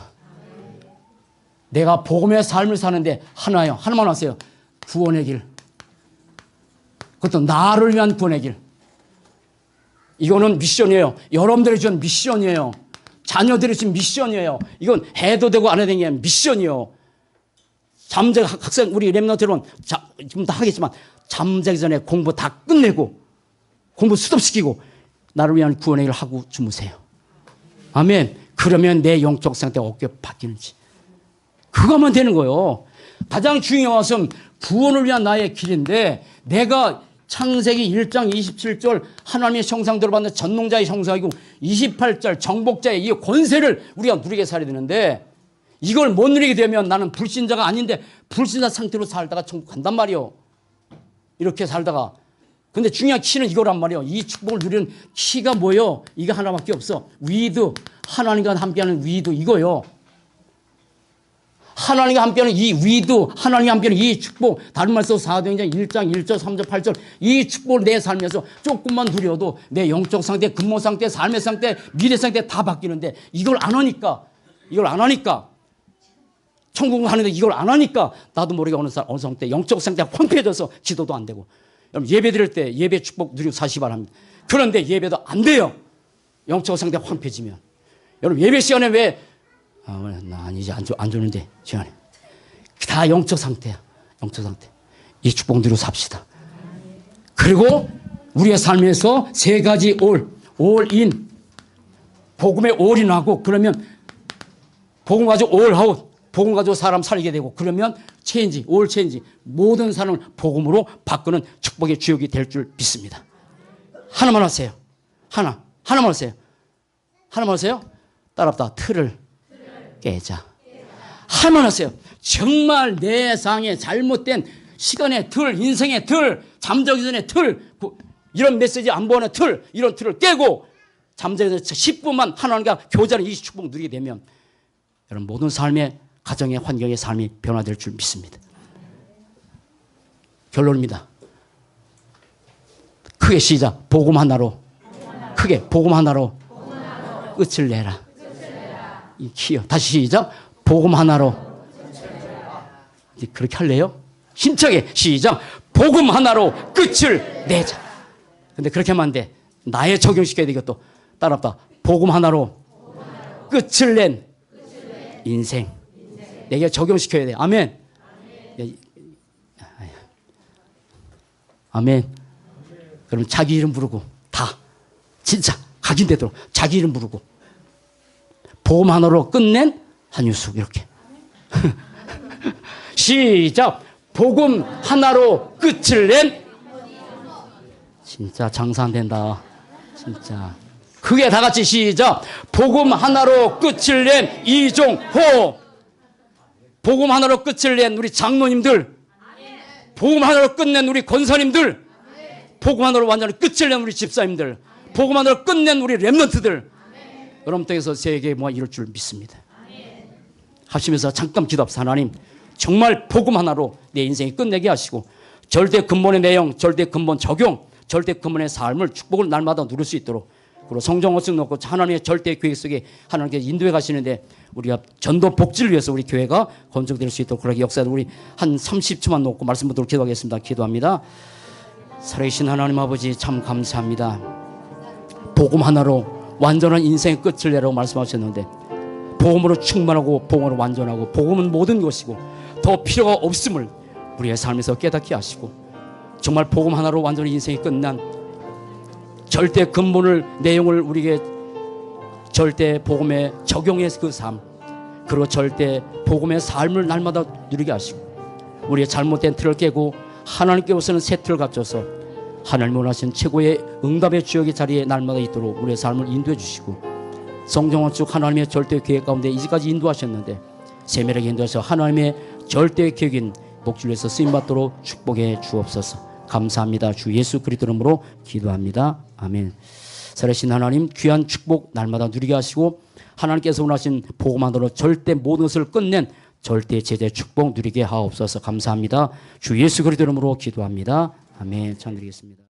내가 복음의 삶을 사는데 하나요. 하나만 하세요. 구원의 길. 그것도 나를 위한 구원의 길. 이거는 미션이에요. 여러분들이 준 미션이에요. 자녀들이 준 미션이에요. 이건 해도 되고 안 해도 되는 게 미션이에요. 잠자기 학생 우리 랩런트는 지금 다 하겠지만 잠자기 전에 공부 다 끝내고 공부 스톱시키고 나를 위한 구원의 일을 하고 주무세요. 아멘. 그러면 내 영적 상태가 어떻게 바뀌는지 그거만 되는 거예요. 가장 중요한 것은 구원을 위한 나의 길인데 내가 창세기 1장 27절 하나님의 형상대로 받는 전능자의 형상이고 28절 정복자의 이 권세를 우리가 누리게 살아야 되는데 이걸 못 누리게 되면 나는 불신자가 아닌데 불신자 상태로 살다가 천국 간단 말이에요. 이렇게 살다가. 근데 중요한 키는 이거란 말이에요. 이 축복을 누리는 키가 뭐예요? 이거 하나밖에 없어. 위드. 하나님과 함께하는 위드 이거요. 하나님과 함께하는 이 위드, 하나님과 함께하는 이 축복, 다른 말로 사도행전 1장 1절, 3절, 8절 이 축복을 내 삶에서 조금만 누려도 내 영적 상태, 근본 상태, 삶의 상태, 미래 상태 다 바뀌는데 이걸 안 하니까 천국을 하는데 이걸 안 하니까 나도 모르게 어느 상태, 영적 상태가 펑패져서 기도도 안 되고 여러분 예배 드릴 때 예배 축복 누리고 사시기 바랍니다. 그런데 예배도 안 돼요. 영적 상태가 펑패지면. 여러분 예배 시간에 왜 나 이제 안 좋는데 시간에 다 영적 상태야. 영적 상태. 이 축복 누리고 삽시다. 그리고 우리의 삶에서 세 가지 올인 복음에 올인하고 그러면 복음 가지고 올아웃 복음 가지고 사람 살게 되고 그러면 체인지 모든 사람을 복음으로 바꾸는 축복의 주역이 될 줄 믿습니다. 하나만 하세요. 하나만 하세요. 하나만 하세요. 따라합다. 틀을 깨자. 하나만 하세요. 정말 내 상에 잘못된 시간의 틀, 인생의 틀, 잠자기 전의 틀, 이런 메시지 안 보는 틀, 이런 틀을 깨고 잠자기 전에 10분만 하나님과 교제하는 이 축복 누리게 되면 여러분 모든 삶의 가정의 환경의 삶이 변화될 줄 믿습니다. 결론입니다. 크게 시작. 복음 하나로 크게 복음 하나로 끝을 내라. 이 키요. 다시 시작. 복음 하나로 그렇게 할래요? 힘차게 시작. 복음 하나로 끝을 내자. 근데 그렇게 하면 안 돼. 나에 적용시켜야 되겠다. 따라합다. 복음 하나로 끝을 낸 인생. 내게 적용시켜야 돼. 아멘. 아멘. 그럼 자기 이름 부르고 다 진짜 각인되도록 자기 이름 부르고 복음 하나로 끝낸 한유숙 이렇게 시작. 복음 하나로 끝을 낸 진짜 장사 안 된다. 진짜 크게 다 같이 시작. 복음 하나로 끝을 낸 이종호. 복음 하나로 끝을 낸 우리 장로님들. 복음 하나로 끝낸 우리 권사님들. 복음 하나로 완전히 끝을 낸 우리 집사님들. 복음 하나로 끝낸 우리 랩런트들. 여러분 통해서 세계에 뭐 이럴 줄 믿습니다. 하시면서 잠깐 기도합시다. 하나님 정말 복음 하나로 내 인생이 끝내게 하시고 절대 근본의 내용, 절대 근본 적용, 절대 근본의 삶을 축복을 날마다 누릴 수 있도록 그리고 성경 어ጽ 놓고 하나님의 절대 계획 속에 하나님께 인도해 가시는데 우리가 전도 복지를 위해서 우리 교회가 건축될 수 있도록 그렇게 역사를 우리 한 30초만 놓고 말씀 듣도록 기도하겠습니다. 기도합니다. 살아계신 하나님 아버지 참 감사합니다. 복음 하나로 완전한 인생의 끝을 내라고 말씀하셨는데 복음으로 충만하고 복음으로 완전하고 복음은 모든 것이고 더 필요가 없음을 우리의 삶에서 깨닫게 하시고 정말 복음 하나로 완전히 인생이 끝난 절대 근본을 내용을 우리에게 절대 복음에 적용의 그 삶, 그리고 절대 복음의 삶을 날마다 누리게 하시고 우리의 잘못된 틀을 깨고 하나님께로서는 새 틀을 갖춰서 하나님 원하신 최고의 응답의 주역의 자리에 날마다 있도록 우리의 삶을 인도해 주시고 성경은 쭉 하나님의 절대 계획 가운데 이제까지 인도하셨는데 세밀하게 인도해서 하나님의 절대 계획인 목줄에서 쓰임받도록 축복해 주옵소서. 감사합니다. 주 예수 그리스도 이름으로 기도합니다. 아멘. 살아계신 하나님, 귀한 축복 날마다 누리게 하시고 하나님께서 원하신 복음만으로 절대 모든 것을 끝낸 절대 제대 축복 누리게 하옵소서. 감사합니다. 주 예수 그리스도 이름으로 기도합니다. 아멘. 참 드리겠습니다.